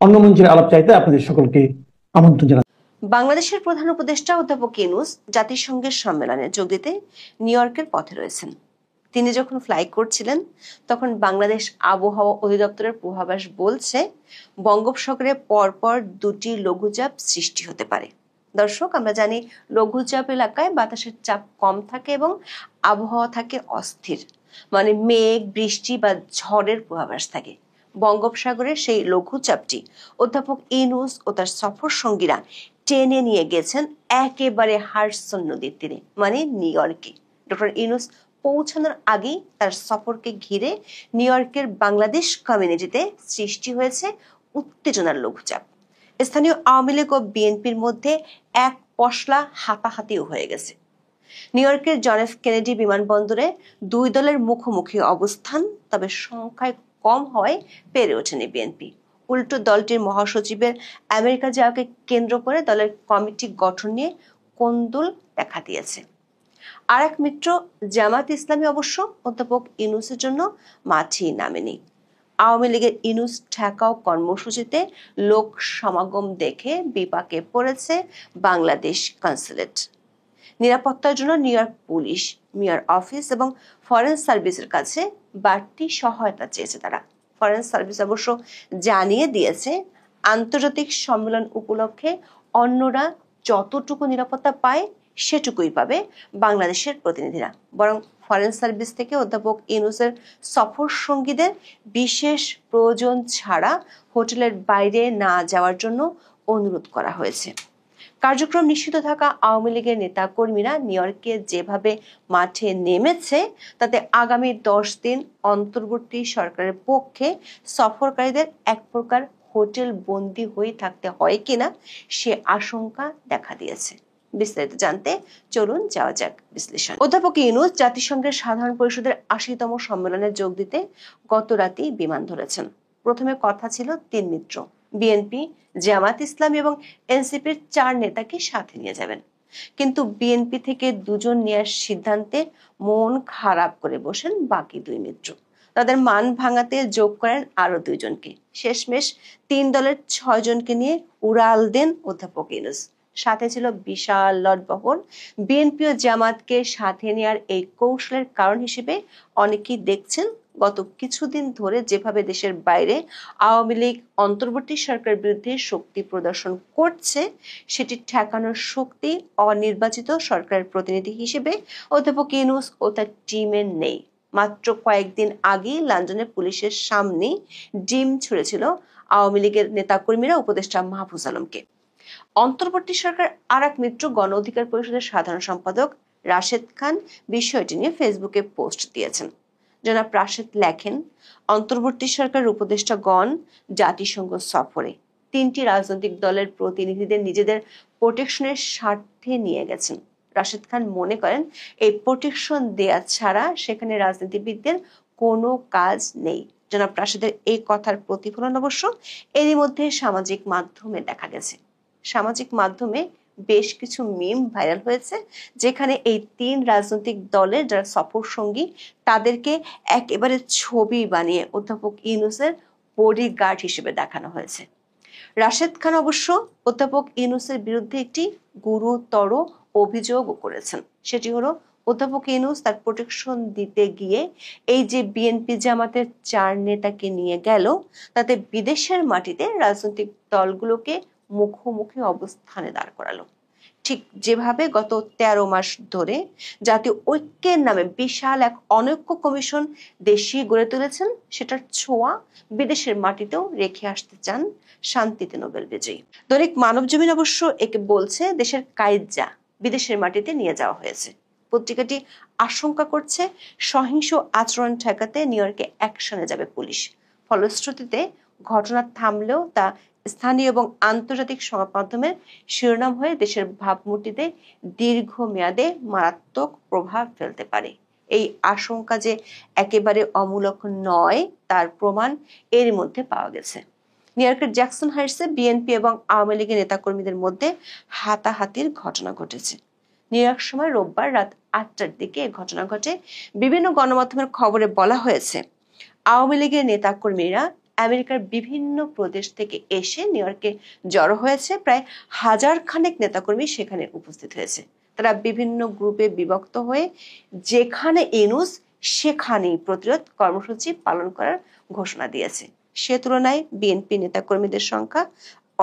অন্য মঞ্চের আলাপ চাইতে আপনাদের সকলকে আমন্ত্রণ জানাচ্ছি। বাংলাদেশের প্রধান উপদেষ্টা অধ্যাপক ইউনূস জাতিসংঘের সম্মেলনে যোগ দিতে নিউ ইয়র্কের পথে রয়েছেন। তিনি যখন ফ্লাই করছিলেন তখন বাংলাদেশ আবহাওয়া অধিদপ্তরের পূর্বাভাস বলছে বঙ্গোপসাগরে পরপর দুটি লঘুচাপ সৃষ্টি হতে পারে। দর্শক, আমরা জানি লঘুচাপ এলাকায় বাতাসের চাপ কম থাকে এবং আবহাওয়া থাকে অস্থির, মানে মেঘ, বৃষ্টি বা ঝড়ের পূর্বাভাস থাকে। বঙ্গোপসাগরে সেই লঘুচাপটি অধ্যাপক ইউনূস ও তার সফর সঙ্গীরা টেনে নিয়ে গেছেন একেবারে হাডসন নদীর তীরে, মানে নিউ ইয়র্কে। ডক্টর ইউনূস পৌঁছানোর আগেই তার সফরকে ঘিরে নিউ ইয়র্কের বাংলাদেশ কমিউনিটিতে সৃষ্টি হয়েছে উত্তেজনার লঘুচাপ। স্থানীয় আওয়ামী লীগ ও বিএনপির মধ্যে এক পশলা হাতাহাতিও হয়ে গেছে। নিউ ইয়র্কের জন এফ কেনেডি বিমানবন্দরে দুই দলের মুখোমুখি অবস্থান, তবে সংখ্যায় কম হওয়ায় পেরে ওঠেনি বিএনপি। উল্টো দলটির মহাসচিবের আমেরিকা যাওয়াকে কেন্দ্র করে দলের কমিটি গঠন নিয়ে কোন্দল দেখা দিয়েছে। আর এক মিত্র জামাত ইসলামী অবশ্য অধ্যাপক ইউনূসের জন্য মাঠেই নামেনি। আওয়ামী লীগের ইউনূস ঠেকাও কর্মসূচিতে লোক সমাগম দেখে বিপাকে পড়েছে বাংলাদেশ কনসুলেট। নিরাপত্তার জন্য new York police, mayor office এবং ফরেন সার্ভিসের কাছে বাড়তি সহায়তা চেয়েছে তারা। ফরেন সার্ভিস অবশ্য জানিয়ে দিয়েছে আন্তর্জাতিক সম্মেলন উপলক্ষে অন্যরা যতটুকু নিরাপত্তা পায় সেটুকুই পাবে বাংলাদেশের প্রতিনিধিরা। বরং ফরেন সার্ভিস থেকে অধ্যাপক ইউনূসের সফর সঙ্গীদের বিশেষ প্রয়োজন ছাড়া হোটেলের বাইরে না যাওয়ার জন্য অনুরোধ করা হয়েছে। কার্যক্রম নিষিদ্ধ থাকা আওয়ামী লীগের নেতা কর্মীরা নিউ ইয়র্কে যেভাবে মাঠে নেমেছে তাতে আগামী 10 দিন অন্তর্বর্তী সরকারের পক্ষে সফরকারীদের এক প্রকার হোটেল বন্দী হয়ে থাকতে হয় কিনা সে আশঙ্কা দেখা দিয়েছে। বিস্তারিত জানতে চলুন যাওয়া যাক বিশ্লেষণ। অধ্যাপক ইউনূস জাতিসংঘের সাধারণ পরিষদের 80তম সম্মেলনে যোগ দিতে গত রাতেই বিমান ধরেছেন। প্রথমে কথা ছিল 3 মিত্র, বিএনপি, জামাত ইসলামী এবং এনসিপির 4 নেতাকে সাথে নিয়ে যাবেন। কিন্তু বিএনপি থেকে 2 জন নেওয়ার সিদ্ধান্তে মন খারাপ করে বসেন বাকি 2 মিত্র। তাদের মান ভাঙাতে যোগ করেন আরো 2 জনকে। শেষমেশ 3 দলের 6 জনকে নিয়ে উড়াল দেন অধ্যাপক ইউনূস। সাথে ছিল বিশাল লটবহর। বিএনপি ও জামাতকে সাথে নেওয়ার এই কৌশলের কারণ হিসেবে অনেকেই দেখছেন গত কিছুদিন ধরে যেভাবে দেশের বাইরে আওয়ামী লীগ অন্তর্বর্তী সরকারের বিরুদ্ধে শক্তি প্রদর্শন করছে, সেটি ঠেকানোর শক্তি অনির্বাচিত সরকারের প্রতিনিধি হিসেবে অধ্যাপক ইউনূস ও তার টিমের নেই। মাত্র কয়েকদিন আগেই লন্ডনে পুলিশের সামনে ডিম ছুড়েছিল আওয়ামী লীগের নেতাকর্মীরা উপদেষ্টা মাহফুজ আলমকে। অন্তর্বর্তী সরকার আর এক মিত্র গণ অধিকার পরিষদের সাধারণ সম্পাদক রাশেদ খান বিষয়টি নিয়ে ফেসবুকে পোস্ট দিয়েছেন। জনাব রাশেদ লেখেন, অন্তর্বর্তী সরকারের উপদেষ্টাগণ জাতিসংঘ সফরে 3টি রাজনৈতিক দলের প্রতিনিধিদের নিজেদের প্রোটেকশনের স্বার্থে নিয়ে গেছেন। রাশেদ খান মনে করেন এই প্রোটেকশন দেয়া ছাড়া সেখানে রাজনীতিবিদদের কোনো কাজ নেই। জনাব রাশেদের এই কথার প্রতিফলন অবশ্য এরই মধ্যে সামাজিক মাধ্যমে দেখা গেছে। সামাজিক মাধ্যমে বেশ কিছু মিম ভাইরাল হয়েছে, যেখানে এই 3 রাজনৈতিক দলের যারা সফর সঙ্গী তাদেরকে একেবারে ছবি বানিয়ে অধ্যাপক ইউনূসের বডিগার্ড হিসেবে দেখানো হয়েছে। রাশেদ খান অবশ্য অধ্যাপক ইউনূসের বিরুদ্ধে একটি গুরুতর অভিযোগও করেছেন। সেটি হলো অধ্যাপক ইউনূস তার প্রোটেকশন দিতে গিয়ে এই যে বিএনপি জামাতের 4 নেতাকে নিয়ে গেল, তাতে বিদেশের মাটিতে রাজনৈতিক দলগুলোকে মুখোমুখি অবস্থানে দাঁড় করালো। ঠিক যেভাবে গত 13 মাস ধরে জাতীয় ঐক্যের নামে বিশাল এক অনৈক্য কমিশন দেশে গড়ে তুলেছেন, সেটার ছোঁয়া বিদেশের মাটিতেও রেখে আসতে চান শান্তিতে নোবেল বিজয়ী। দৈনিক মানবজমিন অবশ্য একে বলছে দেশের কাইজ্জা বিদেশের মাটিতে নিয়ে যাওয়া হয়েছে। পত্রিকাটি আশঙ্কা করছে সহিংস আচরণ ঠেকাতে নিউ ইয়র্কে অ্যাকশনে যাবে পুলিশ। ফলশ্রুতিতে ঘটনা থামলেও তা স্থানীয় এবং আন্তর্জাতিক সংবাদ মাধ্যমের শিরোনাম হয়ে দেশের ভাবমূর্তিতে দীর্ঘমেয়াদে মারাত্মক প্রভাব ফেলতে পারে। এই আশঙ্কা যে একেবারে অমূলক নয় তার প্রমাণ এর মধ্যে পাওয়া গেছে। নিউ ইয়র্কের জ্যাকসন হাইটসে বিএনপি এবং আওয়ামী লীগের নেতাকর্মীদের মধ্যে হাতাহাতির ঘটনা ঘটেছে। নিউ ইয়র্ক সময় রোববার রাত 8টার দিকে এই ঘটনা ঘটে। বিভিন্ন গণমাধ্যমের খবরে বলা হয়েছে আওয়ামী লীগের নেতাকর্মীরা আমেরিকার বিভিন্ন প্রদেশ থেকে এসে নিউ ইয়র্কে জড়ো হয়েছে। প্রায় 1000 খানেক নেতাকর্মী সেখানে উপস্থিত হয়েছে। তারা বিভিন্ন গ্রুপে বিভক্ত হয়ে যেখানে ইউনূস সেখানেই প্রতিরোধ কর্মসূচি পালন করার ঘোষণা দিয়েছে। সে তুলনায় বিএনপি নেতাকর্মীদের সংখ্যা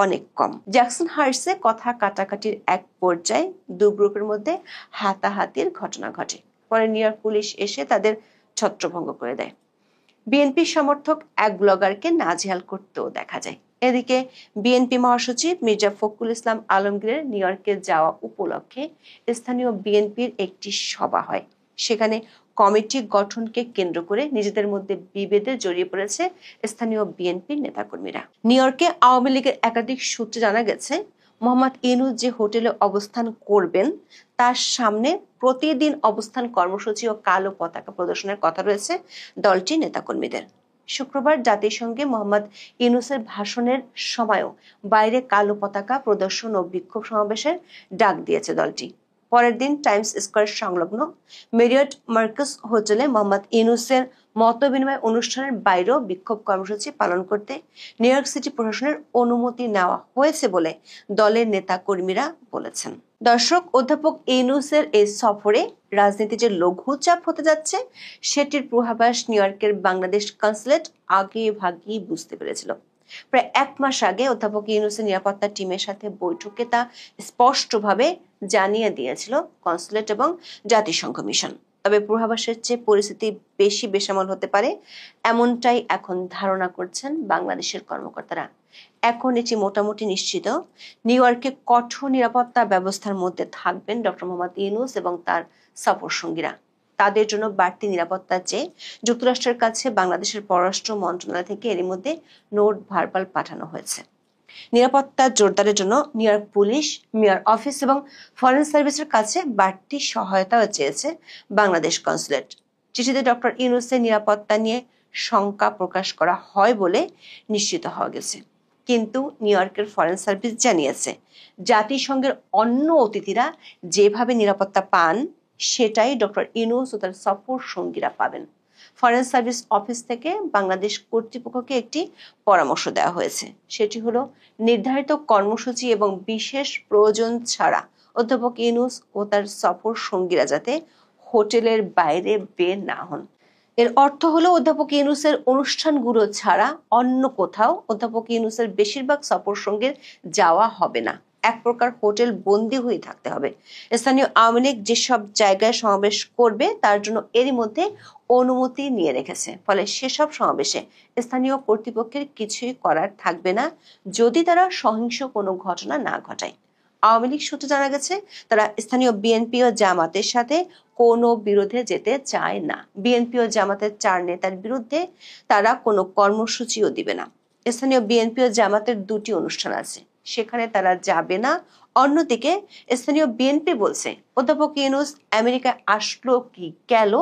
অনেক কম। জ্যাকসন হাইটসে কথা কাটাকাটির এক পর্যায়ে দু গ্রুপের মধ্যে হাতাহাতির ঘটনা ঘটে। পরে নিউ ইয়র্ক পুলিশ এসে তাদের ছত্রভঙ্গ করে দেয়। বিএনপি সমর্থক এক ব্লগারকে নাজেহাল করতেও দেখা যায়। এদিকে বিএনপি মহাসচিব মির্জা ফখরুল ইসলাম আলমগীরের নিউ ইয়র্কে যাওয়া উপলক্ষে স্থানীয় বিএনপির একটি সভা হয়। সেখানে কমিটি গঠনকে কেন্দ্র করে নিজেদের মধ্যে বিভেদে জড়িয়ে পড়েছে স্থানীয় বিএনপির নেতাকর্মীরা। নিউ ইয়র্কে আওয়ামী লীগের একাধিক সূত্রে জানা গেছে, মোহাম্মদ ইউনূস যে হোটেলে অবস্থান করবেন তার সামনে প্রতিদিন অবস্থান কর্মসূচি ও কালো পতাকা প্রদর্শনের কথা রয়েছে দলটির নেতাকর্মীদের। শুক্রবার জাতিসংঘে মোহাম্মদ ইউনূসের ভাষণের সময়ও বাইরে কালো পতাকা প্রদর্শন ও বিক্ষোভ সমাবেশের ডাক দিয়েছে দলটি। পরের দিন টাইমস স্কয়ার সংলগ্ন মেরিয়ট মার্কাস হোটেলে মোহাম্মদ ইউনূসের মতবিনিময় অনুষ্ঠানের বাইরেও বিক্ষোভ কর্মসূচি পালন করতে নিউ ইয়র্ক সিটি প্রশাসনের অনুমতি নেওয়া হয়েছে বলে দলের নেতা কর্মীরা বলেছেন। দর্শক, অধ্যাপক ইউনূসের এই সফরে রাজনীতি যে লঘু চাপ হতে যাচ্ছে সেটির পূর্বাভাস নিউ ইয়র্কের বাংলাদেশ কনসুলেট আগে ভাগেই বুঝতে পেরেছিল। প্রায় 1 মাস আগে অধ্যাপক ইউনূসের নিরাপত্তা টিমের সাথে বৈঠকে তা স্পষ্টভাবে জানিয়ে দিয়েছিল কনসুলেট এবং জাতিসংঘ মিশন। তবে পূর্বাভাসের চেয়ে পরিস্থিতি বেশি বেসামাল হতে পারে, এমনটাই এখন ধারণা করছেন বাংলাদেশের কর্মকর্তারা। এখন এটি মোটামুটি নিশ্চিত, নিউ ইয়র্কে কঠোর নিরাপত্তা ব্যবস্থার মধ্যে থাকবেন ডক্টর মোহাম্মদ ইউনূস এবং তার সফর সঙ্গীরা। তাদের জন্য বাড়তি নিরাপত্তা চেয়ে যুক্তরাষ্ট্রের কাছে বাংলাদেশের পররাষ্ট্র মন্ত্রণালয় থেকে এরই মধ্যে নোট ভার্বাল পাঠানো হয়েছে। নিরাপত্তা জোরদারের জন্য new York police, mayor office এবং ফরেন সার্ভিসের কাছে বাড়তি সহায়তাও চেয়েছে বাংলাদেশ কনসুলেট। চিঠিতে ডক্টর ইউনূসের নিরাপত্তা নিয়ে শঙ্কা প্রকাশ করা হয় বলে নিশ্চিত হওয়া গেছে। কিন্তু নিউ ইয়র্কের ফরেন সার্ভিস জানিয়েছে, জাতিসংঘের অন্য অতিথিরা যেভাবে নিরাপত্তা পান সেটাই ডক্টর ইউনূস ও তার সফর সঙ্গীরা পাবেন। ফরেন সার্ভিস অফিস থেকে বাংলাদেশ কর্তৃপক্ষকে একটি পরামর্শ দেওয়া হয়েছে। সেটি হলো নির্ধারিত কর্মসূচি এবং বিশেষ প্রয়োজন ছাড়া অধ্যাপক ইউনূস ও তার সফর সঙ্গীরা যাতে হোটেলের বাইরে বের না হন। এর অর্থ হলো অধ্যাপক ইউনূসের অনুষ্ঠানগুলো ছাড়া অন্য কোথাও অধ্যাপক ইউনূসের বেশিরভাগ সফর সঙ্গীর যাওয়া হবে না। এক প্রকার হোটেল বন্দী হয়ে থাকতে হবে। স্থানীয় আওয়ামী লীগ যেসব জায়গায় সমাবেশ করবে তার জন্য এরই মধ্যে অনুমতি নিয়ে রেখেছে। ফলে সেসব সমাবেশে স্থানীয় কর্তৃপক্ষের কিছুই করার থাকবে না যদি তারা সহিংস কোনো ঘটনা না ঘটায়। আওয়ামী লীগ সূত্রে জানা গেছে, তারা স্থানীয় বিএনপি ও জামাতের সাথে কোনো বিরোধে যেতে চায় না। বিএনপি ও জামাতের 4 নেতার বিরুদ্ধে তারা কোনো কর্মসূচিও দিবে না। স্থানীয় বিএনপি ও জামাতের 2টি অনুষ্ঠান আছে, সেখানে তারা যাবে না। অন্যদিকে স্থানীয় বিএনপি বলছে, অধ্যাপক ইউনূস আমেরিকায় আসলো কি গেল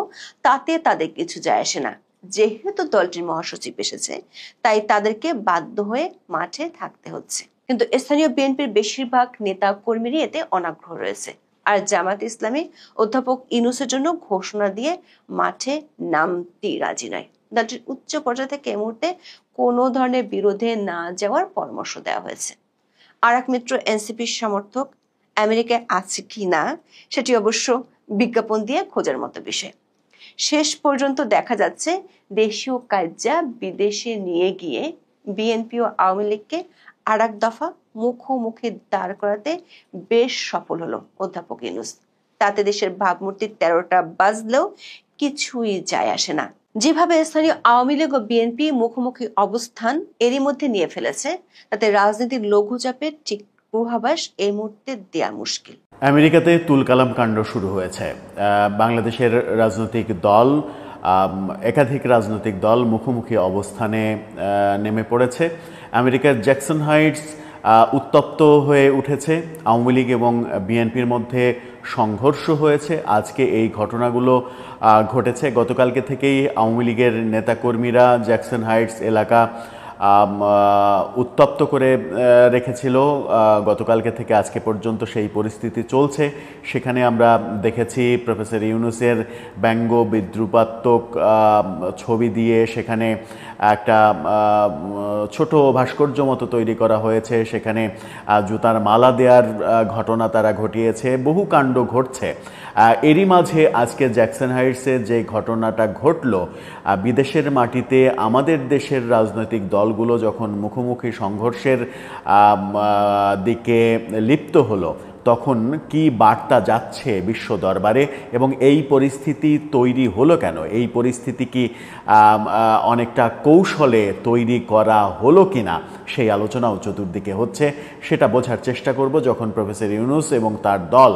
তাতে তাদের কিছু যায় আসে না। যেহেতু দলটির মহাসচিব এসেছে তাই তাদেরকে বাধ্য হয়ে মাঠে থাকতে হচ্ছে। কিন্তু স্থানীয় বিএনপির বেশিরভাগ নেতা কর্মীরই এতে অনাগ্রহ রয়েছে। আর জামাত ইসলামী অধ্যাপক ইউনূসের জন্য ঘোষণা দিয়ে মাঠে নামতেই রাজি নয়। দলটির উচ্চ পর্যায় থেকে এই মুহূর্তে কোনো ধরনের বিরোধে না যাওয়ার পরামর্শ দেওয়া হয়েছে। আর এক মিত্র এনসিপির সমর্থক আমেরিকায় আছে কি না সেটি অবশ্য বিজ্ঞাপন দিয়ে খোঁজার মতো বিষয়। শেষ পর্যন্ত দেখা যাচ্ছে দেশীয় কার্যা বিদেশে নিয়ে গিয়ে বিএনপি ও আওয়ামী লীগকে আর এক দফা মুখোমুখি দাঁড় করাতে বেশ সফল হলো অধ্যাপক ইউনূস। তাতে দেশের ভাবমূর্তি 13টা বাজলেও কিছুই যায় আসে না। যেভাবে স্থানীয় আওয়ামী লীগ ও বিএনপি মুখোমুখি অবস্থান এরই মধ্যে নিয়ে ফেলেছে, তাতে রাজনীতির লঘুচাপের ঠিক পূর্বাভাস এই মুহূর্তে দেয়া মুশকিল। আমেরিকাতে তুলকালাম কাণ্ড শুরু হয়েছে। বাংলাদেশের রাজনৈতিক দল, একাধিক রাজনৈতিক দল মুখোমুখি অবস্থানে নেমে পড়েছে। আমেরিকার জ্যাকসন হাইটস উত্তপ্ত হয়ে উঠেছে। আওয়ামী লীগ এবং বিএনপির মধ্যে সংঘর্ষ হয়েছে। আজকে এই ঘটনাগুলো ঘটেছে। গতকালকে থেকেই আওয়ামী লীগের নেতাকর্মীরা জ্যাকসন হাইটস এলাকা উত্তপ্ত করে রেখেছিল। গতকালকে থেকে আজকে পর্যন্ত সেই পরিস্থিতি চলছে। সেখানে আমরা দেখেছি প্রফেসর ইউনূসের ব্যঙ্গ বিদ্রুপাত্মক ছবি দিয়ে সেখানে একটা ছোট ভাস্কর্য মতো তৈরি করা হয়েছে। সেখানে জুতার মালা দেওয়ার ঘটনা তারা ঘটিয়েছে। বহু কাণ্ড ঘটছে। এরই মাঝে আজকে জ্যাকসন হাইটসে যে ঘটনাটা ঘটল, বিদেশের মাটিতে আমাদের দেশের রাজনৈতিক দলগুলো যখন মুখোমুখি সংঘর্ষের দিকে লিপ্ত হলো, তখন কি বার্তা যাচ্ছে বিশ্ব দরবারে এবং এই পরিস্থিতি তৈরি হলো কেন? এই পরিস্থিতি কি অনেকটা কৌশলে তৈরি করা হলো কিনা, সেই আলোচনাও চতুর্দিকে হচ্ছে। সেটা বোঝার চেষ্টা করব যখন প্রফেসর ইউনূস এবং তার দল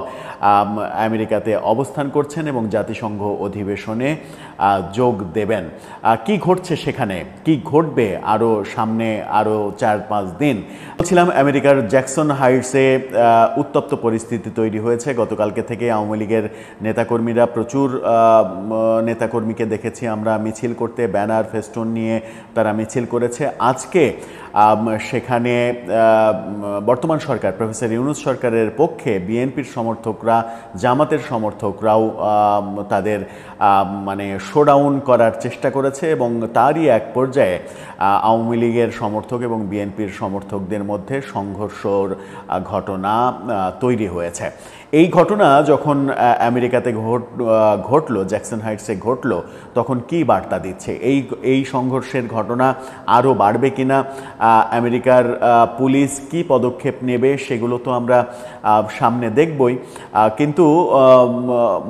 আমেরিকাতে অবস্থান করছেন এবং জাতিসংঘ অধিবেশনে যোগ দেবেন। কি ঘটছে সেখানে, কি ঘটবে আরও সামনে আরও 4-5 দিন। বলছিলাম, আমেরিকার জ্যাকসন হাইটসে উত্তপ্ত পরিস্থিতি তৈরি হয়েছে। গতকালকে থেকে আওয়ামী লীগের নেতাকর্মীরা, প্রচুর নেতাকর্মীকে দেখেছি আমরা মিছিল করতে, ব্যানার ফেস্টুন নিয়ে তারা মিছিল করেছে। আজকে সেখানে বর্তমান সরকার, প্রফেসর ইউনূস সরকারের পক্ষে বিএনপির সমর্থকরা, জামাতের সমর্থকরাও তাদের মানে শোডাউন করার চেষ্টা করেছে এবং তারই এক পর্যায়ে আওয়ামী লীগের সমর্থক এবং বিএনপির সমর্থকদের মধ্যে সংঘর্ষর ঘটনা তৈরি হয়েছে। এই ঘটনা যখন আমেরিকাতে ঘটলো, জ্যাকসন হাইটসে ঘটলো, তখন কি বার্তা দিচ্ছে? এই সংঘর্ষের ঘটনা আরও বাড়বে কিনা, আমেরিকার পুলিশ কি পদক্ষেপ নেবে, সেগুলো তো আমরা সামনে দেখবই। কিন্তু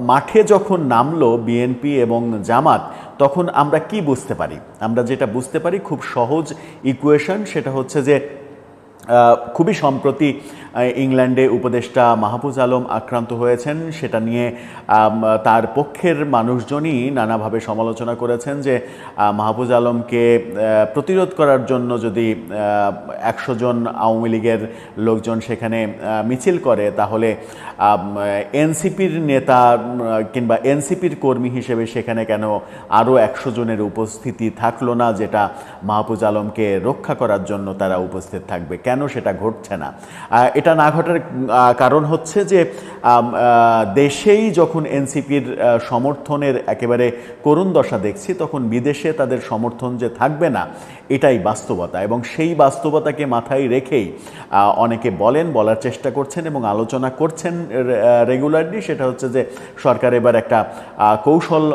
মাঠে যখন নামলো বিএনপি এবং জামাত, তখন আমরা কি বুঝতে পারি? আমরা যেটা বুঝতে পারি খুব সহজ ইকুয়েশন, সেটা হচ্ছে যে খুবই সম্প্রতি ইংল্যান্ডে উপদেষ্টা মাহফুজ আলম আক্রান্ত হয়েছেন। সেটা নিয়ে তার পক্ষের মানুষজনই নানাভাবে সমালোচনা করেছেন যে মাহফুজ আলমকে প্রতিরোধ করার জন্য যদি 100 জন আওয়ামী লীগের লোকজন সেখানে মিছিল করে, তাহলে এনসিপির নেতা কিংবা এনসিপির কর্মী হিসেবে সেখানে কেন আরও 100 জনের উপস্থিতি থাকলো না, যেটা মাহফুজ আলমকে রক্ষা করার জন্য তারা উপস্থিত থাকবে? কেন সেটা ঘটছে না? এটা না ঘটার কারণ হচ্ছে যে দেশেই যখন এনসিপির সমর্থনের একেবারে করুণ দশা দেখছি, তখন বিদেশে তাদের সমর্থন যে থাকবে না, এটাই বাস্তবতা। এবং সেই বাস্তবতাকে মাথায় রেখেই অনেকে বলার চেষ্টা করছেন এবং আলোচনা করছেন রেগুলারলি। সেটা হচ্ছে যে সরকার এবার একটা কৌশল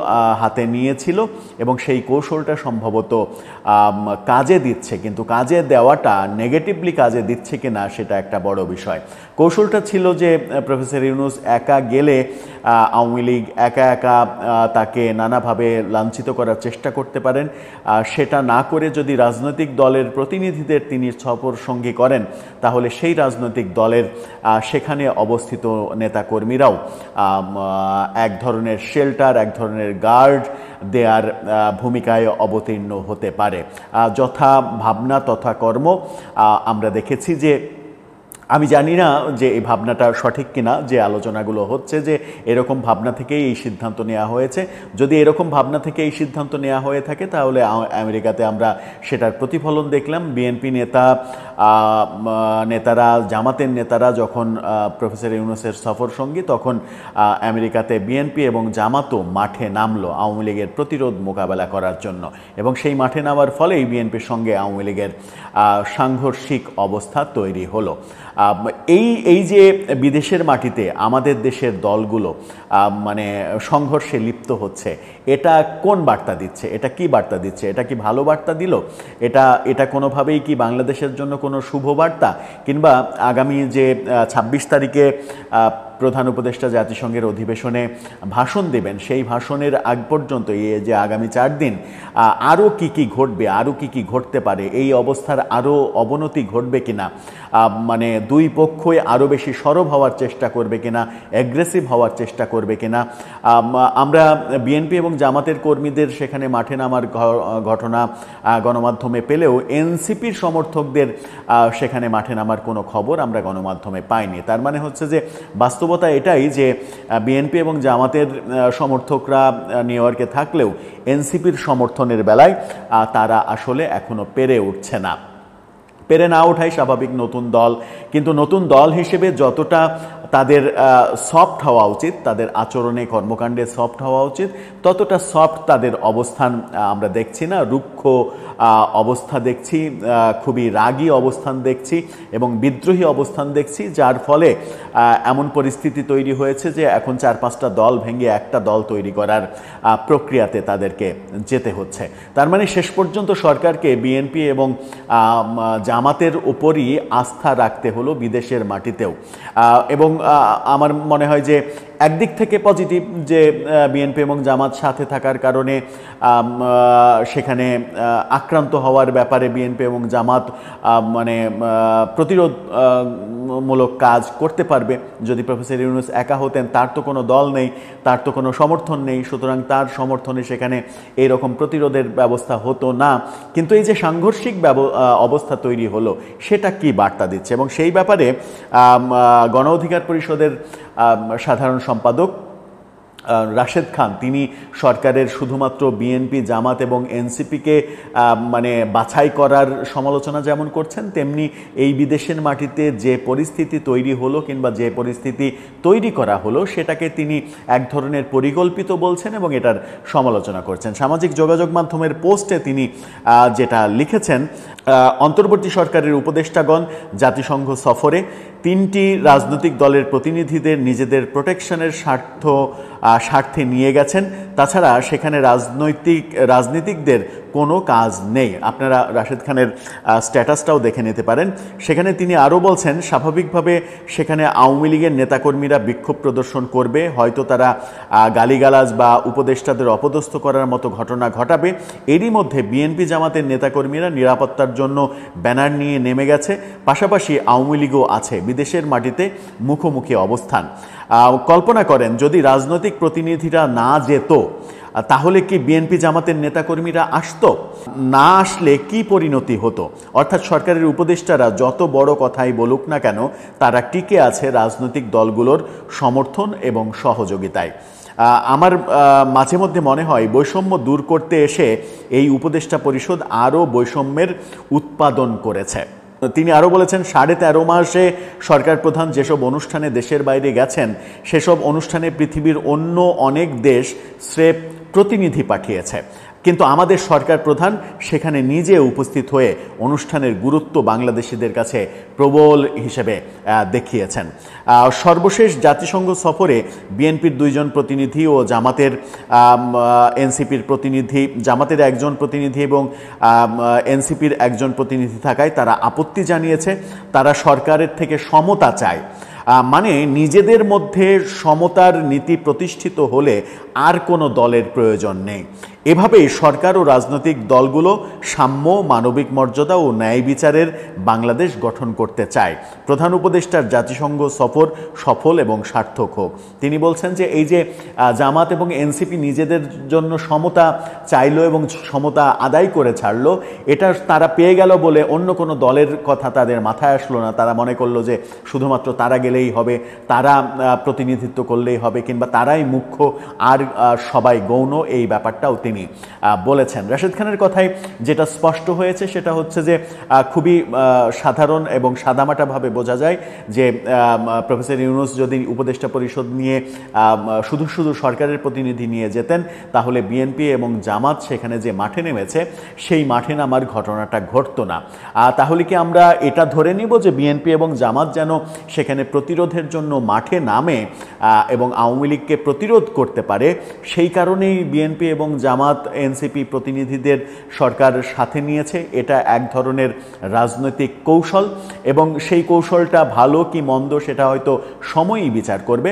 হাতে নিয়েছিল এবং সেই কৌশলটা সম্ভবত কাজে দিচ্ছে, কিন্তু কাজে দেওয়াটা নেগেটিভলি কাজে দিচ্ছে কিনা সেটা একটা বড় বিষয়। কৌশলটা ছিল যে প্রফেসর ইউনূস একা গেলে আওয়ামী লীগ একা তাকে নানাভাবে লাঞ্ছিত করার চেষ্টা করতে পারেন। সেটা না করে যদি রাজনৈতিক দলের প্রতিনিধিদের তিনি সফর সঙ্গী করেন, তাহলে সেই রাজনৈতিক দলের সেখানে অবস্থিত নেতাকর্মীরাও এক ধরনের শেল্টার, এক ধরনের গার্ড দেয়ার ভূমিকায় অবতীর্ণ হতে পারে। যথা ভাবনা তথা কর্ম। আমরা দেখেছি যে, আমি জানি না যে এই ভাবনাটা সঠিক কিনা, যে আলোচনাগুলো হচ্ছে যে এরকম ভাবনা থেকেই এই সিদ্ধান্ত নেওয়া হয়েছে। যদি এরকম ভাবনা থেকে এই সিদ্ধান্ত নেওয়া হয়ে থাকে, তাহলে আমেরিকাতে আমরা সেটার প্রতিফলন দেখলাম। বিএনপি নেতারা, জামাতের নেতারা যখন প্রফেসর ইউনূসের সফর সঙ্গী, তখন আমেরিকাতে বিএনপি এবং জামাতও মাঠে নামলো আওয়ামী লীগের প্রতিরোধ মোকাবেলা করার জন্য। এবং সেই মাঠে নামার ফলেই বিএনপির সঙ্গে আওয়ামী লীগের সাংঘর্ষিক অবস্থা তৈরি হলো। এই যে বিদেশের মাটিতে আমাদের দেশের দলগুলো মানে সংঘর্ষে লিপ্ত হচ্ছে, এটা কোন বার্তা দিচ্ছে? এটা কি বার্তা দিচ্ছে? এটা কি ভালো বার্তা দিল? এটা কোনোভাবেই কি বাংলাদেশের জন্য কোনো শুভ বার্তা? কিংবা আগামী যে 26 তারিখে প্রধান উপদেষ্টা জাতিসংঘের অধিবেশনে ভাষণ দেবেন, সেই ভাষণের আগ পর্যন্ত যে আগামী 4 দিন আরও কি ঘটবে, আরও কি ঘটতে পারে, এই অবস্থার আরও অবনতি ঘটবে কিনা, মানে দুই পক্ষই আরও বেশি সরব হওয়ার চেষ্টা করবে কিনা, অ্যাগ্রেসিভ হওয়ার চেষ্টা করবে কিনা। আমরা বিএনপি এবং জামাতের কর্মীদের সেখানে মাঠে নামার ঘটনা গণমাধ্যমে পেলেও এনসিপির সমর্থকদের সেখানে মাঠে নামার কোনো খবর আমরা গণমাধ্যমে পাইনি। তার মানে হচ্ছে যে বাস্তবতা বাস্তবতা এটাই যে বিএনপি এবং জামাতের সমর্থকরা নিউ ইয়র্কে থাকলেও এনসিপির সমর্থনের বেলায় তারা আসলে এখনো পেরে উঠছে না। পেরে না ওঠাই স্বাভাবিক নতুন দল, কিন্তু নতুন দল হিসেবে যতটা তাদের সফট হওয়া উচিত, তাদের আচরণে কর্মকাণ্ডে সফট হওয়া উচিত, ততটা সফট তাদের অবস্থান আমরা দেখছি না। রুক্ষ অবস্থা দেখছি, খুবই রাগী অবস্থান দেখছি এবং বিদ্রোহী অবস্থান দেখছি, যার ফলে এমন পরিস্থিতি তৈরি হয়েছে যে এখন 4-5টা দল ভেঙে একটা দল তৈরি করার প্রক্রিয়াতে তাদেরকে যেতে হচ্ছে। তার মানে শেষ পর্যন্ত সরকারকে বিএনপি এবং জামাতের উপরই আস্থা রাখতে হলো বিদেশের মাটিতেও। এবং আমার মনে হয় যে একদিক থেকে পজিটিভ যে বিএনপি এবং জামাত সাথে থাকার কারণে সেখানে আক্রান্ত হওয়ার ব্যাপারে বিএনপি এবং জামাত মানে প্রতিরোধমূলক কাজ করতে পারবে। যদি প্রফেসর ইউনূস একা হতেন, তার তো কোনো দল নেই, তার তো কোনো সমর্থন নেই, সুতরাং তার সমর্থনে সেখানে এইরকম প্রতিরোধের ব্যবস্থা হতো না। কিন্তু এই যে সাংঘর্ষিক অবস্থা তৈরি হলো, সেটা কি বার্তা দিচ্ছে? এবং সেই ব্যাপারে গণ অধিকার পরিষদের সাধারণ সম্পাদক রাশেদ খান তিনি সরকারের শুধুমাত্র বিএনপি, জামাত এবং এনসিপিকে মানে বাছাই করার সমালোচনা যেমন করছেন, তেমনি এই বিদেশের মাটিতে যে পরিস্থিতি তৈরি হলো কিংবা যে পরিস্থিতি তৈরি করা হলো সেটাকে তিনি এক ধরনের পরিকল্পিত বলছেন এবং এটার সমালোচনা করছেন। সামাজিক যোগাযোগ মাধ্যমের পোস্টে তিনি যেটা লিখেছেন, অন্তর্বর্তী সরকারের উপদেষ্টাগণ জাতিসংঘ সফরে 3টি রাজনৈতিক দলের প্রতিনিধিদের নিজেদের প্রোটেকশনের স্বার্থে নিয়ে গেছেন। তাছাড়া সেখানে রাজনীতিকদের কোনো কাজ নেই। আপনারা রাশেদ খানের স্ট্যাটাসটাও দেখে নিতে পারেন। সেখানে তিনি আরও বলছেন, স্বাভাবিকভাবে সেখানে আওয়ামী লীগের নেতাকর্মীরা বিক্ষোভ প্রদর্শন করবে, হয়তো তারা গালিগালাজ বা উপদেষ্টাদের অপদস্থ করার মতো ঘটনা ঘটাবে। এরই মধ্যে বিএনপি জামাতের নেতাকর্মীরা নিরাপত্তার জন্য ব্যানার নিয়ে নেমে গেছে, পাশাপাশি আওয়ামী লীগও আছে। বিদেশের মাটিতে মুখোমুখি অবস্থান। কল্পনা করেন যদি রাজনৈতিক প্রতিনিধিরা না যেত, তাহলে কি বিএনপি জামাতের নেতাকর্মীরা আসতো? না আসলে কি পরিণতি হতো? অর্থাৎ সরকারের উপদেষ্টারা যত বড় কথাই বলুক না কেন, তারা টিকে আছে রাজনৈতিক দলগুলোর সমর্থন এবং সহযোগিতায়। আমার মাঝে মধ্যে মনে হয় বৈষম্য দূর করতে এসে এই উপদেষ্টা পরিষদ আরও বৈষম্যের উৎপাদন করেছে। তিনি আরও বলেছেন, 13.5 মাসে সরকার প্রধান যেসব অনুষ্ঠানে দেশের বাইরে গেছেন, সেসব অনুষ্ঠানে পৃথিবীর অন্য অনেক দেশ স্রেফ প্রতিনিধি পাঠিয়েছে, কিন্তু আমাদের সরকার প্রধান সেখানে নিজে উপস্থিত হয়ে অনুষ্ঠানের গুরুত্ব বাংলাদেশিদের কাছে প্রবল হিসেবে দেখিয়েছেন। সর্বশেষ জাতিসংঘ সফরে বিএনপির 2 জন প্রতিনিধি ও জামাতের এনসিপির প্রতিনিধি, জামাতের 1 জন প্রতিনিধি এবং এনসিপির 1 জন প্রতিনিধি থাকায় তারা আপত্তি জানিয়েছে। তারা সরকারের থেকে সমতা চায়। মানে নিজেদের মধ্যে সমতার নীতি প্রতিষ্ঠিত হলে আর কোনো দলের প্রয়োজন নেই। এভাবেই সরকার ও রাজনৈতিক দলগুলো সাম্য, মানবিক মর্যাদা ও ন্যায় বিচারের বাংলাদেশ গঠন করতে চায়। প্রধান উপদেষ্টার জাতিসংঘ সফর সফল এবং সার্থক হোক। তিনি বলছেন যে এই যে জামাত এবং এনসিপি নিজেদের জন্য সমতা চাইলো এবং সমতা আদায় করে ছাড়লো, এটা তারা পেয়ে গেল বলে অন্য কোনো দলের কথা তাদের মাথায় আসলো না। তারা মনে করলো যে শুধুমাত্র তারা গেলেই হবে, তারা প্রতিনিধিত্ব করলেই হবে, কিংবা তারাই মুখ্য আর সবাই গৌণ, এই ব্যাপারটাও তিনি বলেছেন। রাশেদ খানের কথায় যেটা স্পষ্ট হয়েছে সেটা হচ্ছে যে খুবই সাধারণ এবং সাদামাটাভাবে বোঝা যায় যে প্রফেসর ইউনূস যদি উপদেষ্টা পরিষদ নিয়ে শুধু সরকারের প্রতিনিধি নিয়ে যেতেন, তাহলে বিএনপি এবং জামাত সেখানে যে মাঠে নেমেছে সেই মাঠে নামার ঘটনাটা ঘটতো না। তাহলে কি আমরা এটা ধরে নিব যে বিএনপি এবং জামাত যেন সেখানে প্রতিরোধের জন্য মাঠে নামে এবং আওয়ামী লীগকে প্রতিরোধ করতে পারে, সেই কারণেই বিএনপি এবং জামাত এনসিপি প্রতিনিধিদের সরকার সাথে নিয়েছে? এটা এক ধরনের রাজনৈতিক কৌশল এবং সেই কৌশলটা ভালো কি মন্দ সেটা হয়তো সময়ই বিচার করবে।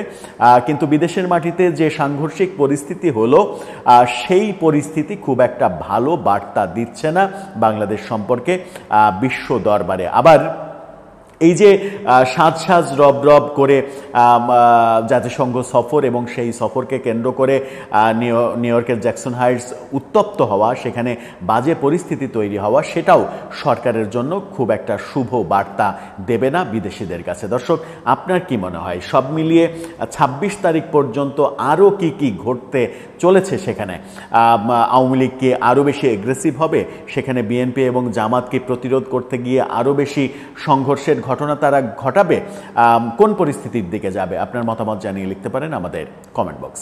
কিন্তু বিদেশের মাটিতে যে সাংঘর্ষিক পরিস্থিতি হলো, সেই পরিস্থিতি খুব একটা ভালো বার্তা দিচ্ছে না বাংলাদেশ সম্পর্কে বিশ্ব দরবারে। আবার এই যে সাজ সাজ রব রব করে জাতিসংঘ সফর এবং সেই সফরকে কেন্দ্র করে নিউ ইয়র্কের জ্যাকসন হাইটস উত্তপ্ত হওয়া, সেখানে বাজে পরিস্থিতি তৈরি হওয়া, সেটাও সরকারের জন্য খুব একটা শুভ বার্তা দেবে না বিদেশিদের কাছে। দর্শক, আপনার কি মনে হয় সব মিলিয়ে ২৬ তারিখ পর্যন্ত আরও কি কি ঘটতে চলেছে? সেখানে আওয়ামী লীগ কি আরও বেশি এগ্রেসিভ হবে? সেখানে বিএনপি এবং জামাতকে প্রতিরোধ করতে গিয়ে আরও বেশি সংঘর্ষের ঘটনা তারা ঘটাবে? কোন পরিস্থিতির দিকে যাবে? আপনার মতামত জানিয়ে লিখতে পারেন আমাদের কমেন্ট বক্সে।